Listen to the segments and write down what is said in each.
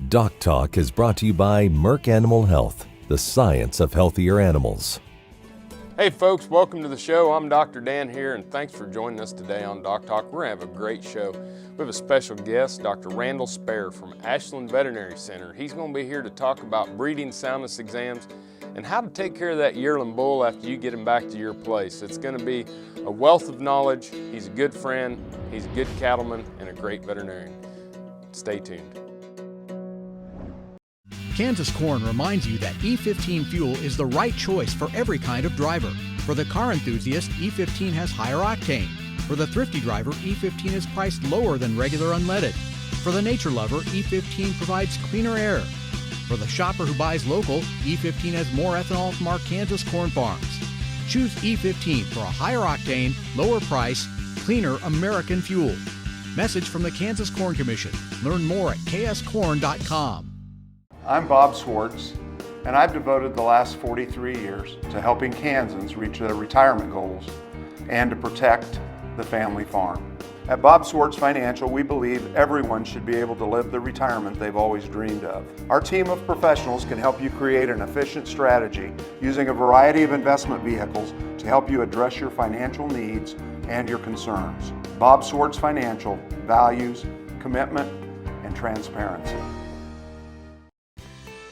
DocTalk is brought to you by Merck Animal Health, the science of healthier animals. Hey folks, welcome to the show. I'm Dr. Dan here, and thanks for joining us today on DocTalk. We're going to have a great show. We have a special guest, Dr. Randall Spare from Ashland Veterinary Center. He's going to be here to talk about breeding soundness exams and how to take care of that yearling bull after you get him back to your place. It's going to be a wealth of knowledge. He's a good friend, he's a good cattleman, and a great veterinarian. Stay tuned. Kansas Corn reminds you that E15 fuel is the right choice for every kind of driver. For the car enthusiast, E15 has higher octane. For the thrifty driver, E15 is priced lower than regular unleaded. For the nature lover, E15 provides cleaner air. For the shopper who buys local, E15 has more ethanol from our Kansas corn farms. Choose E15 for a higher octane, lower price, cleaner American fuel. Message from the Kansas Corn Commission. Learn more at kscorn.com. I'm Bob Swartz, and I've devoted the last 43 years to helping Kansans reach their retirement goals and to protect the family farm. At Bob Swartz Financial, we believe everyone should be able to live the retirement they've always dreamed of. Our team of professionals can help you create an efficient strategy using a variety of investment vehicles to help you address your financial needs and your concerns. Bob Swartz Financial values commitment and transparency.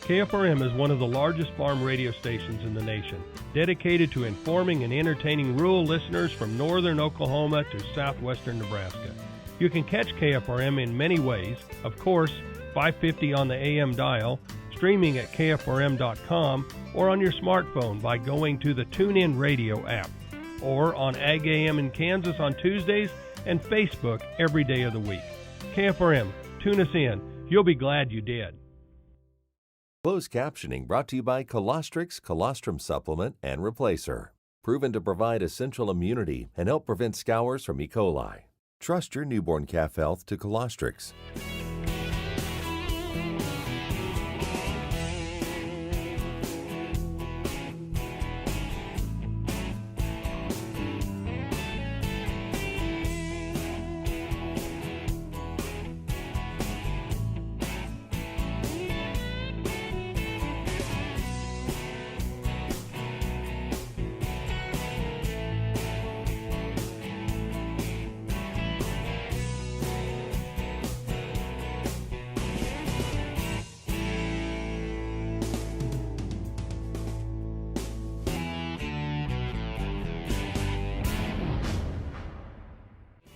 KFRM is one of the largest farm radio stations in the nation, dedicated to informing and entertaining rural listeners from northern Oklahoma to southwestern Nebraska. You can catch KFRM in many ways, of course, 550 on the AM dial, streaming at kfrm.com, or on your smartphone by going to the TuneIn Radio app, or on Ag AM in Kansas on Tuesdays and Facebook every day of the week. KFRM, tune us in. You'll be glad you did. Closed captioning brought to you by Colostrix Colostrum Supplement and Replacer. Proven to provide essential immunity and help prevent scours from E. coli. Trust your newborn calf health to Colostrix.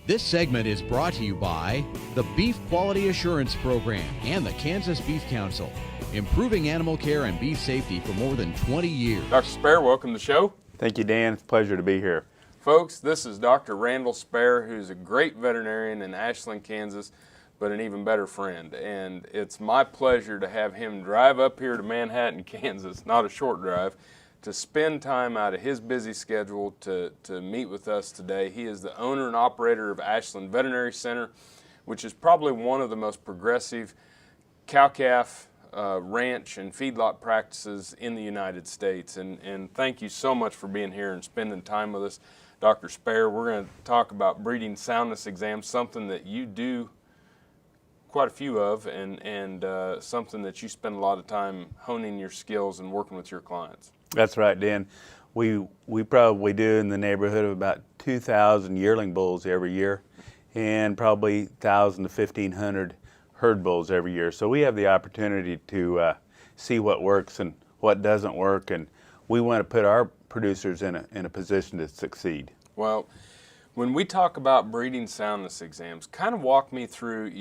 This segment is brought to you by the Beef Quality Assurance Program and the Kansas Beef Council, improving animal care and beef safety for more than 20 years. Dr. Spare, welcome to the show. Thank you, Dan. It's a pleasure to be here. Folks, this is Dr. Randall Spare, who's a great veterinarian in Ashland, Kansas, but an even better friend. And it's my pleasure to have him drive up here to Manhattan, Kansas, not a short drive, to spend time out of his busy schedule to meet with us today. He is the owner and operator of Ashland Veterinary Center, which is probably one of the most progressive cow-calf ranch and feedlot practices in the United States. And thank you so much for being here and spending time with us, Dr. Spare. We're going to talk about breeding soundness exams, something that you do quite a few of, and something that you spend a lot of time honing your skills and working with your clients. That's right, Dan. We probably do in the neighborhood of about 2,000 yearling bulls every year, and probably 1,000 to 1,500 herd bulls every year. So we have the opportunity to see what works and what doesn't work, and we want to put our producers in a position to succeed. Well, when we talk about breeding soundness exams, kind of walk me through,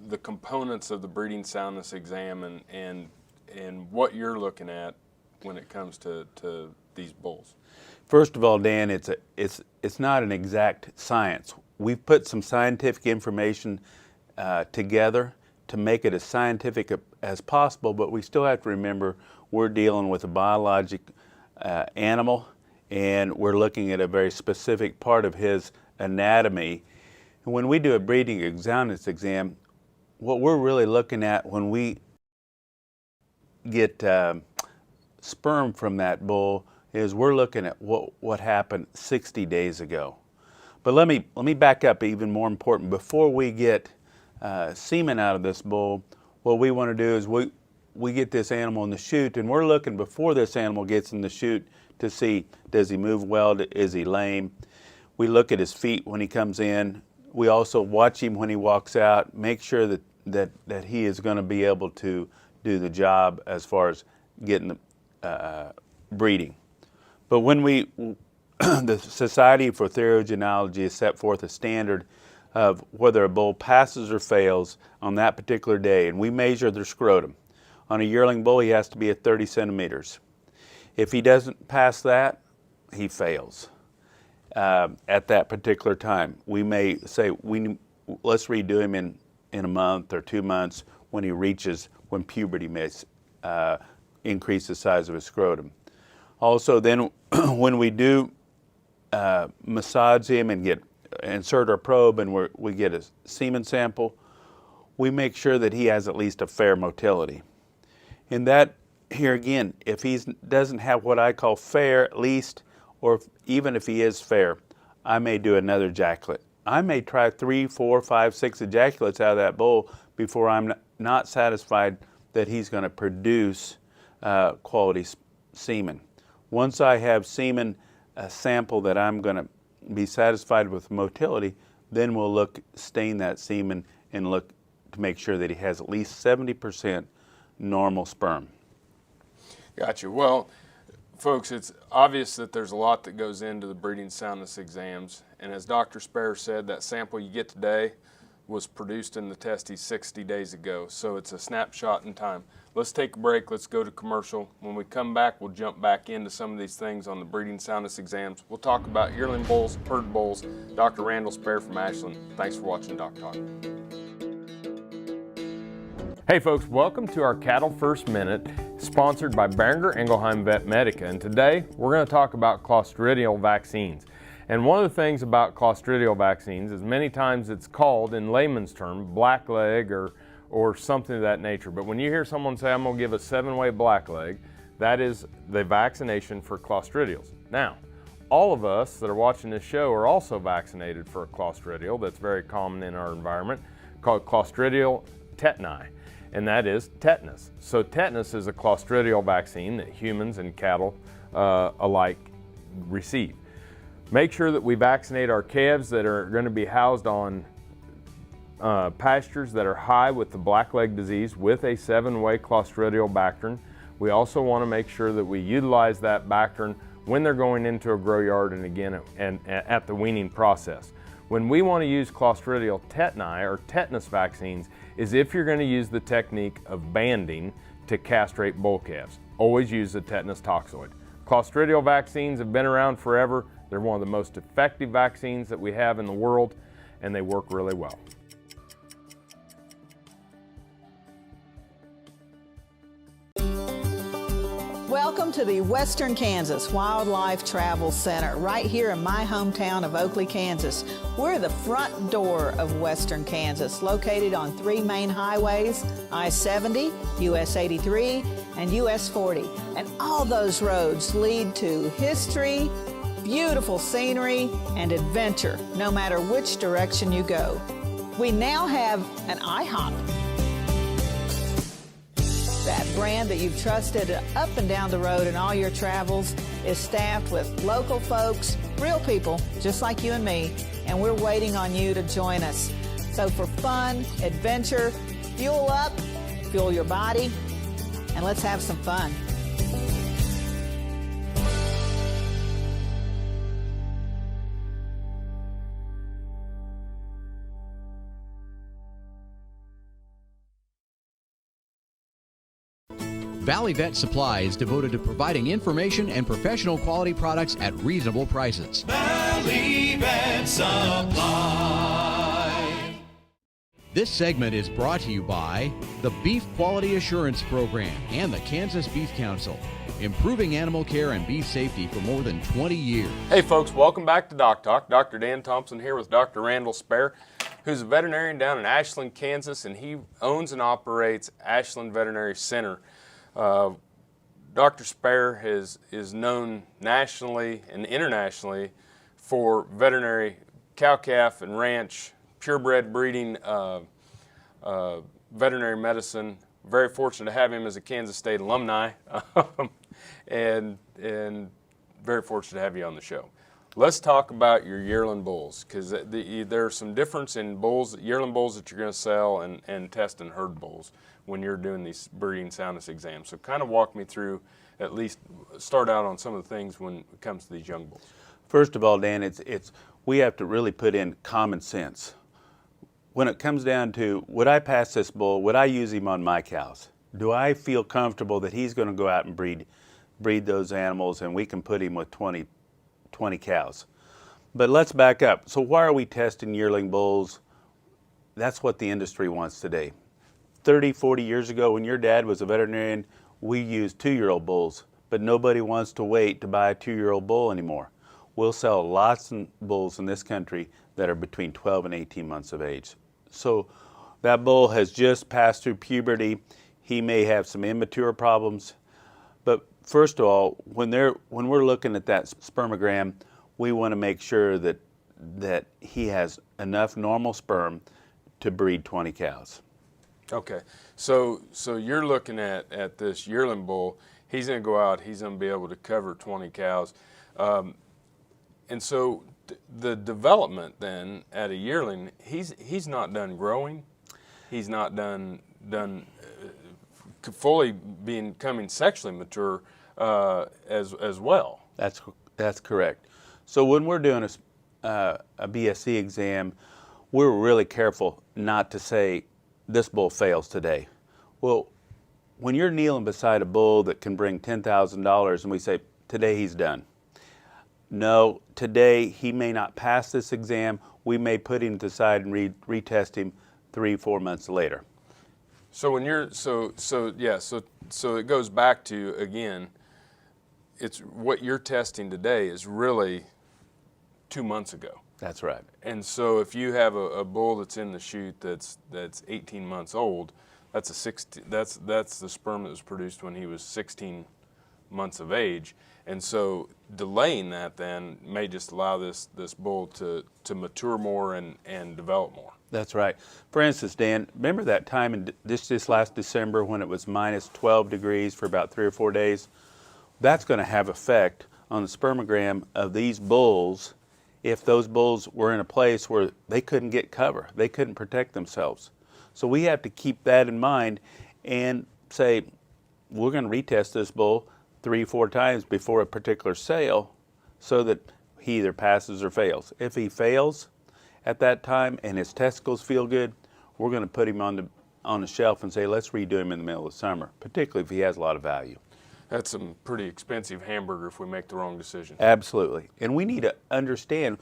the components of the breeding soundness exam and what you're looking at when it comes to these bulls. First of all, Dan, it's not an exact science. We've put some scientific information together to make it as scientific as possible, but we still have to remember we're dealing with a biologic animal, and we're looking at a very specific part of his anatomy. And when we do a breeding soundness exam, what we're really looking at when we get sperm from that bull is we're looking at what happened 60 days ago. But let me back up even more important. Before we get semen out of this bull, what we want to do is we get this animal in the chute, and we're looking before this animal gets in the chute to see, does he move well, is he lame? We look at his feet when he comes in. We also watch him when he walks out, make sure that he is going to be able to do the job as far as getting the breeding. But when the Society for Theriogenology has set forth a standard of whether a bull passes or fails on that particular day, and we measure their scrotum. On a yearling bull, he has to be at 30 centimeters. If he doesn't pass that, he fails at that particular time. We may say, let's redo him in a month or 2 months when when puberty may increase the size of his scrotum. Also, then when we do massage him and insert our probe and we get a semen sample, we make sure that he has at least a fair motility. And that, here again, if he doesn't have what I call fair at least, or even if he is fair, I may do another ejaculate. I may try 3, 4, 5, 6 ejaculates out of that bull before I'm not satisfied that he's going to produce quality semen. Once I have semen, a sample that I'm going to be satisfied with motility, then we'll stain that semen and look to make sure that he has at least 70% normal sperm. Gotcha. Well, folks, it's obvious that there's a lot that goes into the breeding soundness exams, and as Dr. Spare said, that sample you get today was produced in the testes 60 days ago, so it's a snapshot in time. Let's take a break. Let's go to commercial. When we come back, we'll jump back into some of these things on the breeding soundness exams. We'll talk about yearling bulls, herd bulls. Dr. Randall Spare from Ashland. Thanks for watching DocTalk. Hey folks, welcome to our Cattle First Minute, sponsored by Boehringer Ingelheim Vet Medica. And today we're going to talk about clostridial vaccines. And one of the things about clostridial vaccines is many times it's called, in layman's term, blackleg or something of that nature. But when you hear someone say, I'm going to give a 7-way blackleg, that is the vaccination for clostridials. Now, all of us that are watching this show are also vaccinated for a clostridial that's very common in our environment, called Clostridial tetani, and that is tetanus. So tetanus is a clostridial vaccine that humans and cattle alike receive. Make sure that we vaccinate our calves that are going to be housed on pastures that are high with the blackleg disease with a 7-way clostridial bactrin. We also want to make sure that we utilize that bactrin when they're going into a grow yard and again at the weaning process. When we want to use clostridial tetani or tetanus vaccines is if you're going to use the technique of banding to castrate bull calves. Always use the tetanus toxoid. Clostridial vaccines have been around forever. They're one of the most effective vaccines that we have in the world, and they work really well. Welcome to the Western Kansas Wildlife Travel Center, right here in my hometown of Oakley, Kansas. We're the front door of Western Kansas, located on 3 main highways, I-70, US 83, and US 40. And all those roads lead to history, beautiful scenery, and adventure, no matter which direction you go. We now have an IHOP. That brand that you've trusted up and down the road in all your travels is staffed with local folks, real people, just like you and me, and we're waiting on you to join us. So for fun, adventure, fuel up, fuel your body, and let's have some fun. Valley Vet Supply is devoted to providing information and professional quality products at reasonable prices. Valley Vet Supply. This segment is brought to you by the Beef Quality Assurance Program and the Kansas Beef Council, improving animal care and beef safety for more than 20 years. Hey folks, welcome back to DocTalk. Dr. Dan Thompson here with Dr. Randall Spare, who's a veterinarian down in Ashland, Kansas, and he owns and operates Ashland Veterinary Center. Dr. Spare is known nationally and internationally for veterinary cow-calf and ranch purebred breeding veterinary medicine. Very fortunate to have him as a Kansas State alumni, and very fortunate to have you on the show. Let's talk about your yearling bulls, because there's some difference in bulls, yearling bulls that you're going to sell and test in herd bulls when you're doing these breeding soundness exams. So kind of walk me through, at least start out on some of the things when it comes to these young bulls. First of all, Dan, we have to really put in common sense. When it comes down to, would I pass this bull, would I use him on my cows? Do I feel comfortable that he's going to go out and breed those animals and we can put him with 20 cows? But let's back up. So why are we testing yearling bulls? That's what the industry wants today. 30, 40 years ago, when your dad was a veterinarian, we used 2-year-old bulls, but nobody wants to wait to buy a 2-year-old bull anymore. We'll sell lots of bulls in this country that are between 12 and 18 months of age. So that bull has just passed through puberty. He may have some immature problems, but first of all, when we're looking at that spermogram, we want to make sure that he has enough normal sperm to breed 20 cows. Okay, so you're looking at this yearling bull. He's going to go out. He's going to be able to cover 20 cows, and so the development then at a yearling, he's not done growing. He's not done fully becoming sexually mature as well. That's correct. So when we're doing a BSC exam, we're really careful not to say this bull fails today. Well, when you're kneeling beside a bull that can bring $10,000 and we say today he's done. No, today he may not pass this exam. We may put him to the side and retest him 3-4 months later. So when you're so it goes back to, again, it's what you're testing today is really 2 months ago. That's right. And so if you have a bull that's in the chute that's 18 months old, that's the sperm that was produced when he was 16 months of age. And so delaying that then may just allow this bull to mature more and develop more. That's right. For instance, Dan, remember that time in this last December when it was minus 12 degrees for about 3 or 4 days? That's going to have effect on the spermogram of these bulls if those bulls were in a place where they couldn't get cover, they couldn't protect themselves. So we have to keep that in mind and say, we're going to retest this bull 3-4 times before a particular sale so that he either passes or fails. If he fails at that time and his testicles feel good, we're going to put him on the shelf and say, let's redo him in the middle of the summer, particularly if he has a lot of value. That's some pretty expensive hamburger if we make the wrong decision. Absolutely. And we need to understand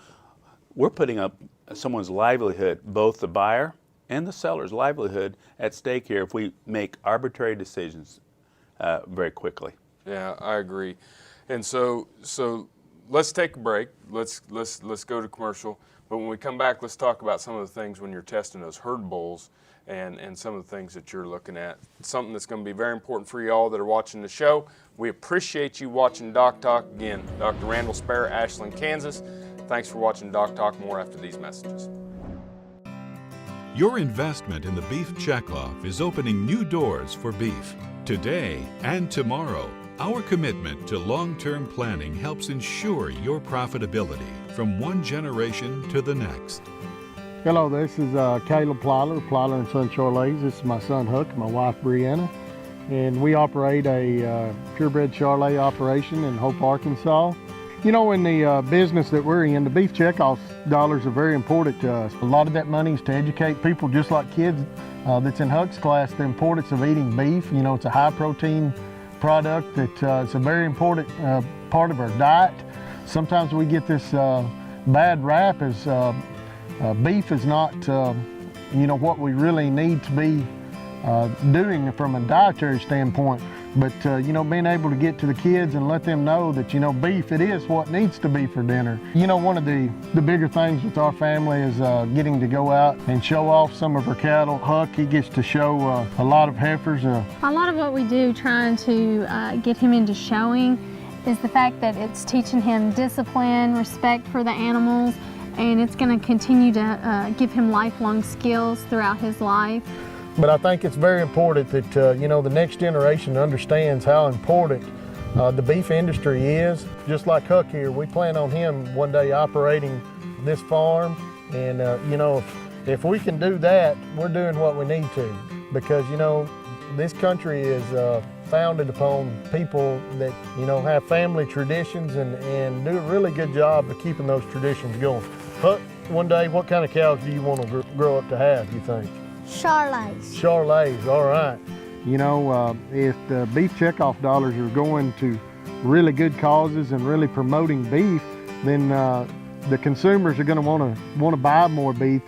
we're putting up someone's livelihood, both the buyer and the seller's livelihood at stake here if we make arbitrary decisions very quickly. Yeah, I agree. And so let's take a break. Let's go to commercial. But when we come back, let's talk about some of the things when you're testing those herd bulls and some of the things that you're looking at. Something that's going to be very important for you all that are watching the show. We appreciate you watching DocTalk. Again, Dr. Randall Spare, Ashland, Kansas. Thanks for watching DocTalk. More after these messages. Your investment in the Beef Checkoff is opening new doors for beef. Today and tomorrow, our commitment to long-term planning helps ensure your profitability from one generation to the next. Hello, this is Caleb Plyler and Son Charolais. This is my son Huck and my wife Brianna. And we operate a purebred Charolais operation in Hope, Arkansas. You know, in the business that we're in, the beef checkoff dollars are very important to us. A lot of that money is to educate people, just like kids that's in Huck's class, the importance of eating beef. You know, it's a high protein product that it's a very important part of our diet. Sometimes we get this bad rap as beef is not, you know, what we really need to be doing from a dietary standpoint. But, you know, being able to get to the kids and let them know that, you know, beef, it is what needs to be for dinner. You know, one of the bigger things with our family is getting to go out and show off some of our cattle. Huck, he gets to show a lot of heifers. A lot of what we do trying to get him into showing is the fact that it's teaching him discipline, respect for the animals, and it's going to continue to give him lifelong skills throughout his life. But I think it's very important that the next generation understands how important the beef industry is. Just like Huck here, we plan on him one day operating this farm, and if we can do that, we're doing what we need to, because this country is founded upon people that have family traditions and do a really good job of keeping those traditions going. Huck, one day, what kind of cows do you want to grow up to have, you think? Charolais. Charolais, all right. If the beef checkoff dollars are going to really good causes and really promoting beef, then the consumers are going to want to buy more beef,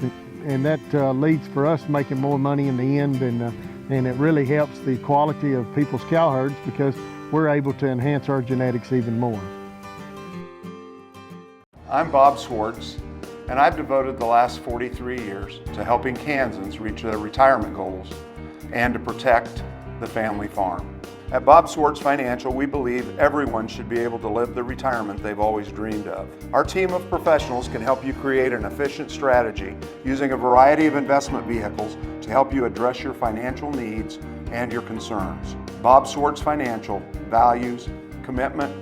and that leads for us making more money in the end, and it really helps the quality of people's cow herds because we're able to enhance our genetics even more. I'm Bob Swartz, and I've devoted the last 43 years to helping Kansans reach their retirement goals and to protect the family farm. At Bob Swartz Financial, we believe everyone should be able to live the retirement they've always dreamed of. Our team of professionals can help you create an efficient strategy using a variety of investment vehicles to help you address your financial needs and your concerns. Bob Swartz Financial values commitment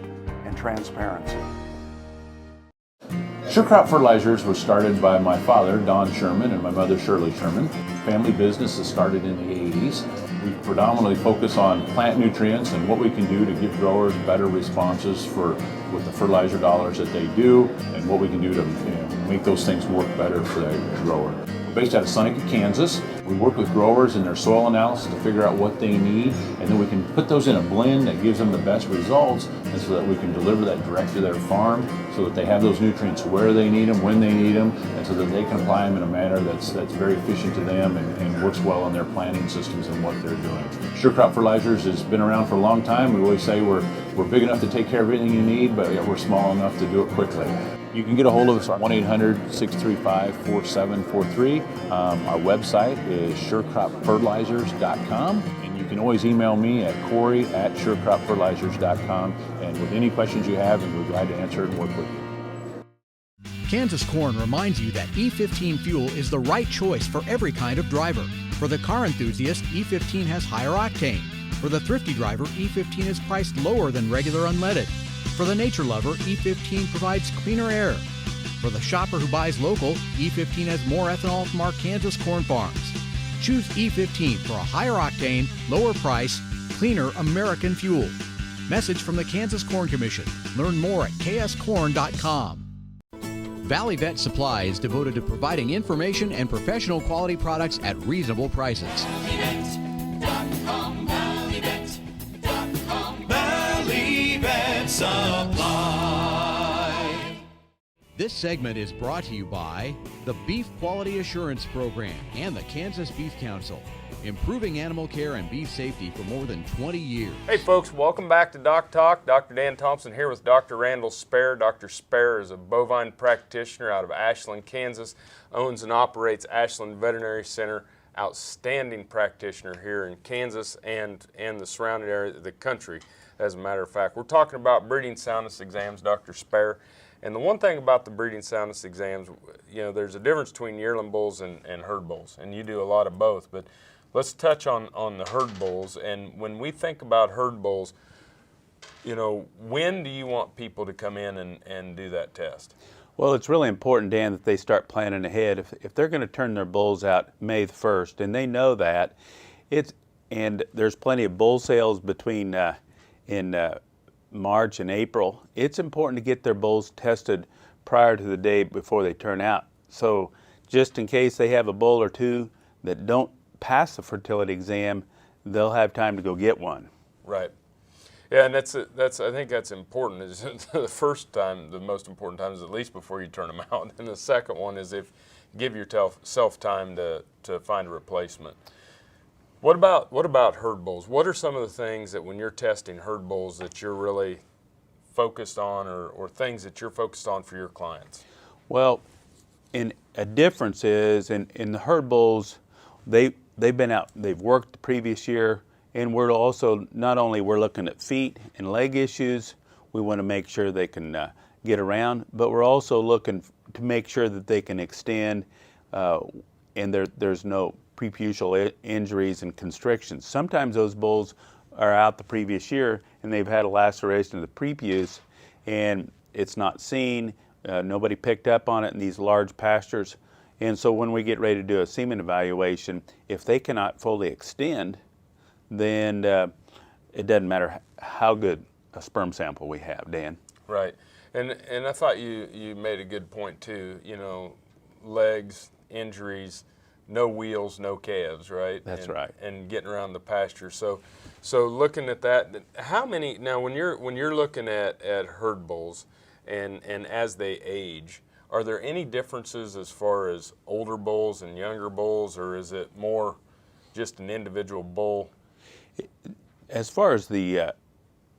and transparency. Sure Crop Fertilizers was started by my father, Don Sherman, and my mother, Shirley Sherman. Family business has started in the 80s. We predominantly focus on plant nutrients and what we can do to give growers better responses with the fertilizer dollars that they do, and what we can do to make those things work better for the grower. We're based out of Seneca, Kansas. We work with growers in their soil analysis to figure out what they need, and then we can put those in a blend that gives them the best results, and so that we can deliver that direct to their farm so that they have those nutrients where they need them, when they need them, and so that they can apply them in a manner that's very efficient to them and works well on their planting systems and what they're doing. Sure Crop Fertilizers has been around for a long time. We always say we're big enough to take care of everything you need, but we're small enough to do it quickly. You can get a hold of us at 1-800-635-4743. Our website is surecropfertilizers.com, and you can always email me at Corey@surecropfertilizers.com, and with any questions you have, and we're glad to answer and work with you. Kansas Corn reminds you that E15 fuel is the right choice for every kind of driver. For the car enthusiast, E15 has higher octane. For the thrifty driver, E15 is priced lower than regular unleaded. For the nature lover, E15 provides cleaner air. For the shopper who buys local, E15 has more ethanol from our Kansas corn farms. Choose E15 for a higher octane, lower price, cleaner American fuel. Message from the Kansas Corn Commission. Learn more at kscorn.com. Valley Vet Supply is devoted to providing information and professional quality products at reasonable prices. Valley Vet Supply. This segment is brought to you by the Beef Quality Assurance Program and the Kansas Beef Council, improving animal care and beef safety for more than 20 years. Hey folks, welcome back to DocTalk. Dr. Dan Thompson here with Dr. Randall Spare. Dr. Spare is a bovine practitioner out of Ashland, Kansas, owns and operates Ashland Veterinary Center, outstanding practitioner here in Kansas and the surrounding area of the country, as a matter of fact. We're talking about breeding soundness exams, Dr. Spare. And the one thing about the breeding soundness exams, there's a difference between yearling bulls and herd bulls, and you do a lot of both. But let's touch on the herd bulls. And when we think about herd bulls, when do you want people to come in and do that test? Well, it's really important, Dan, that they start planning ahead. If they're going to turn their bulls out May the 1st, and they know that, and there's plenty of bull sales between in March and April, it's important to get their bulls tested prior to the day before they turn out. So just in case they have a bull or two that don't pass the fertility exam, they'll have time to go get one. Right. Yeah, and that's I think that's important. Is the first time, the most important time is at least before you turn them out, and the second one is give yourself time to find a replacement. What about herd bulls? What are some of the things that when you're testing herd bulls that you're really focused on, or things that you're focused on for your clients? Well, a difference is in the herd bulls, they've been out, they've worked the previous year, and we're also we're looking at feet and leg issues. We want to make sure they can get around, but we're also looking to make sure that they can extend and there's no preputial injuries and constrictions. Sometimes those bulls are out the previous year and they've had a laceration of the prepuce and it's not seen, nobody picked up on it in these large pastures. And so when we get ready to do a semen evaluation, if they cannot fully extend, then it doesn't matter how good a sperm sample we have, Dan. Right. And I thought you made a good point too, you know, legs, injuries, no wheels, no calves, right? That's right. And getting around the pasture. So looking at that, how many, now when you're looking at herd bulls and as they age, are there any differences as far as older bulls and younger bulls, or is it more just an individual bull? As far as the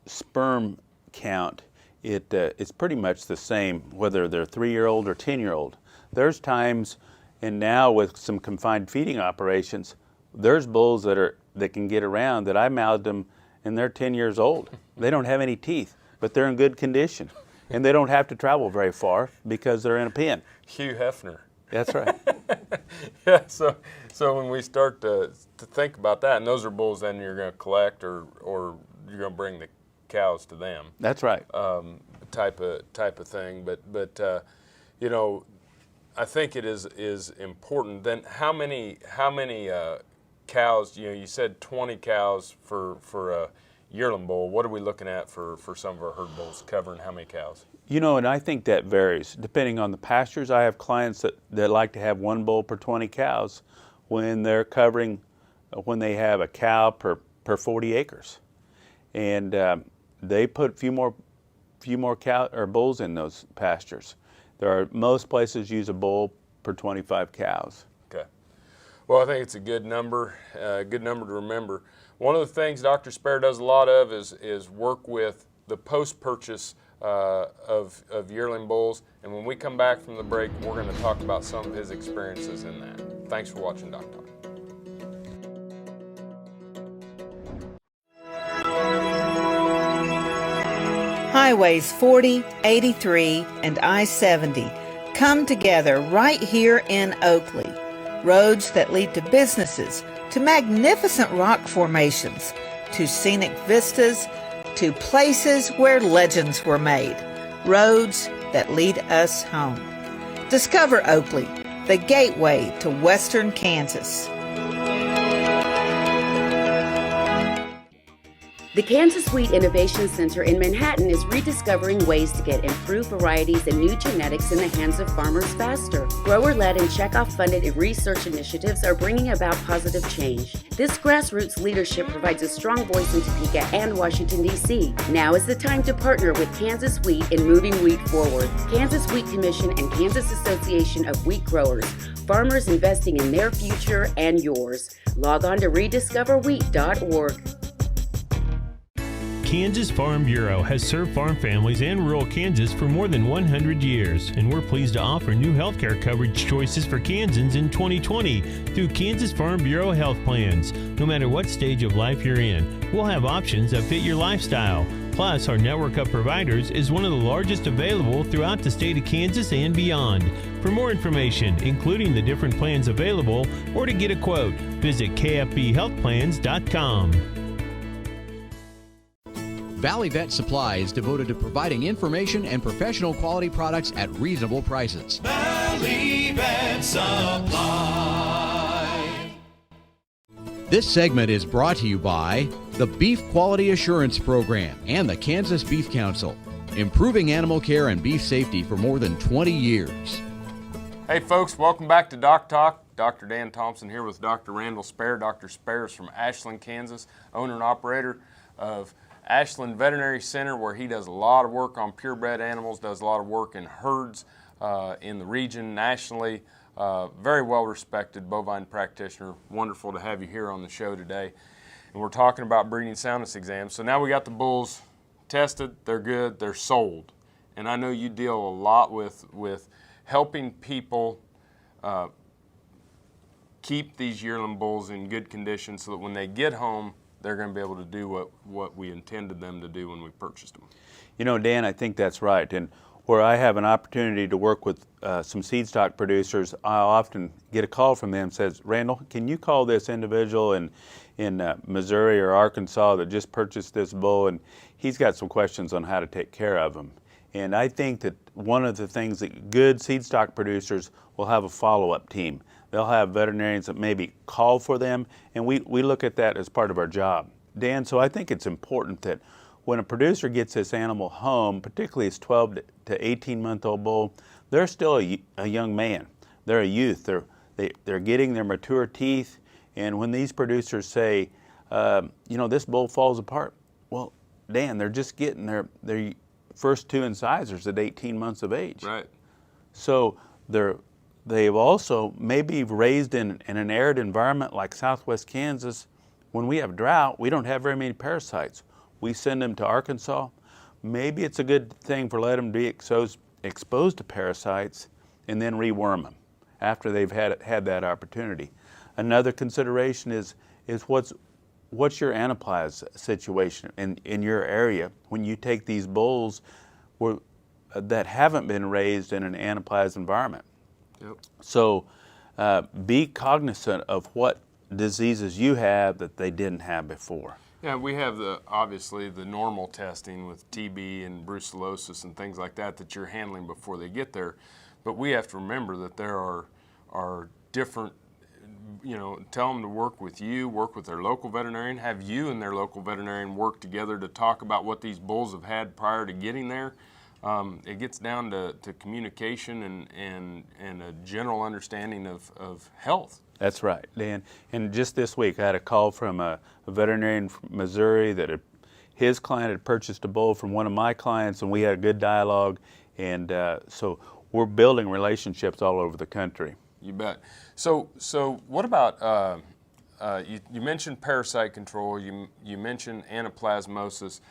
sperm count, it's pretty much the same whether they're 3-year-old or 10-year-old. There's times, and now with some confined feeding operations, there's bulls that can get around that I mouthed them and they're 10 years old. They don't have any teeth, but they're in good condition. And they don't have to travel very far because they're in a pen. Hugh Hefner. That's right. Yeah, so when we start to think about that, and those are bulls then you're going to collect or you're going to bring the cows to them. That's right. Type of thing. But you know, I think it is important. Then how many cows? You know, you said 20 cows for a yearling bull. What are we looking at for some of our herd bulls, covering how many cows? You know, and I think that varies depending on the pastures. I have clients that like to have 1 bull per 20 cows when they're covering, when they have a cow per 40 acres, and they put a few more cow or bulls in those pastures. Most places use a bull per 25 cows. Okay. Well, I think it's a good number to remember. One of the things Dr. Spare does a lot of is work with the post-purchase of yearling bulls. And when we come back from the break, we're going to talk about some of his experiences in that. Thanks for watching DocTalk. Highways 40, 83, and I-70 come together right here in Oakley. Roads that lead to businesses, to magnificent rock formations, to scenic vistas, to places where legends were made. Roads that lead us home. Discover Oakley, the gateway to Western Kansas. The Kansas Wheat Innovation Center in Manhattan is rediscovering ways to get improved varieties and new genetics in the hands of farmers faster. Grower-led and checkoff-funded research initiatives are bringing about positive change. This grassroots leadership provides a strong voice in Topeka and Washington, D.C. Now is the time to partner with Kansas Wheat in moving wheat forward. Kansas Wheat Commission and Kansas Association of Wheat Growers. Farmers investing in their future and yours. Log on to rediscoverwheat.org. Kansas Farm Bureau has served farm families and rural Kansas for more than 100 years, and we're pleased to offer new healthcare coverage choices for Kansans in 2020 through Kansas Farm Bureau health plans. No matter what stage of life you're in, we'll have options that fit your lifestyle. Plus, our network of providers is one of the largest available throughout the state of Kansas and beyond. For more information, including the different plans available, or to get a quote, visit kfbhealthplans.com. Valley Vet Supply is devoted to providing information and professional quality products at reasonable prices. Valley Vet Supply. This segment is brought to you by the Beef Quality Assurance Program and the Kansas Beef Council, improving animal care and beef safety for more than 20 years. Hey folks, welcome back to DocTalk. Dr. Dan Thompson here with Dr. Randall Spare. Dr. Spare is from Ashland, Kansas, owner and operator of Ashland Veterinary Center, where he does a lot of work on purebred animals, does a lot of work in herds in the region, nationally. Very well respected bovine practitioner. Wonderful to have you here on the show today. And we're talking about breeding soundness exams. So now we got the bulls tested, they're good, they're sold. And I know you deal a lot with helping people keep these yearling bulls in good condition so that when they get home, they're going to be able to do what we intended them to do when we purchased them. You know, Dan, I think that's right. And where I have an opportunity to work with some seed stock producers, I often get a call from them that says, Randall, can you call this individual in Missouri or Arkansas that just purchased this bull, and he's got some questions on how to take care of him. And I think that one of the things that good seed stock producers will have a follow-up team. They'll have veterinarians that maybe call for them, and we look at that as part of our job. Dan, so I think it's important that when a producer gets this animal home, particularly this 12 to 18-month-old bull, they're still a young man. They're a youth. They're getting their mature teeth, and when these producers say, this bull falls apart, well, Dan, they're just getting their first two incisors at 18 months of age. Right. So they've also maybe raised in an arid environment like Southwest Kansas. When we have drought, we don't have very many parasites. We send them to Arkansas. Maybe it's a good thing for let them be exposed to parasites and then reworm them after they've had that opportunity. Another consideration is what's your anaplasm situation in your area when you take these bulls that haven't been raised in an anaplasm environment. Yep. So be cognizant of what diseases you have that they didn't have before. Yeah, we have obviously the normal testing with TB and brucellosis and things like that you're handling before they get there. But we have to remember that there are different, tell them to work with you, work with their local veterinarian, have you and their local veterinarian work together to talk about what these bulls have had prior to getting there. It gets down to communication and a general understanding of health. That's right, Dan. And just this week, I had a call from a veterinarian from Missouri that his client had purchased a bull from one of my clients, and we had a good dialogue. And so we're building relationships all over the country. You bet. So what about, you mentioned parasite control, you mentioned anaplasmosis.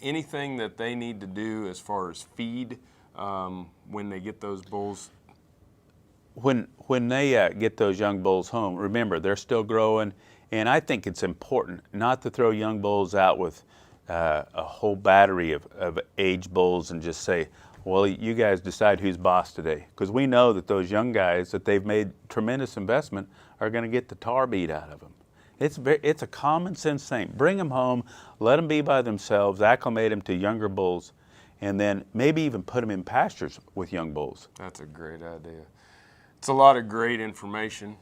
Anything that they need to do as far as feed when they get those bulls? When they get those young bulls home, remember, they're still growing, and I think it's important not to throw young bulls out with a whole battery of aged bulls and just say, well, you guys decide who's boss today. Because we know that those young guys that they've made tremendous investment are going to get the tar beat out of them. It's a common sense thing. Bring them home, let them be by themselves, acclimate them to younger bulls, and then maybe even put them in pastures with young bulls. That's a great idea. It's a lot of great information.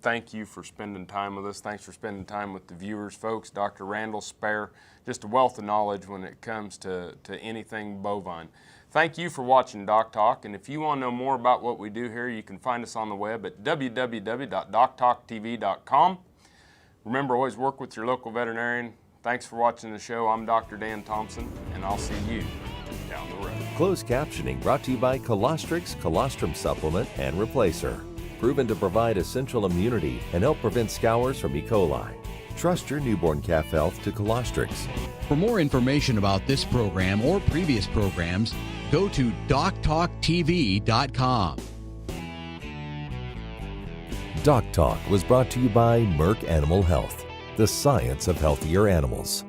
Thank you for spending time with us. Thanks for spending time with the viewers, folks. Dr. Randall Spare, just a wealth of knowledge when it comes to anything bovine. Thank you for watching DocTalk, and if you want to know more about what we do here, you can find us on the web at www.doctalktv.com. Remember, always work with your local veterinarian. Thanks for watching the show. I'm Dr. Dan Thompson, and I'll see you down the road. Closed captioning brought to you by Colostrix Colostrum Supplement and Replacer. Proven to provide essential immunity and help prevent scours from E. coli. Trust your newborn calf health to Colostrix. For more information about this program or previous programs, go to DocTalkTV.com. DocTalk was brought to you by Merck Animal Health, the science of healthier animals.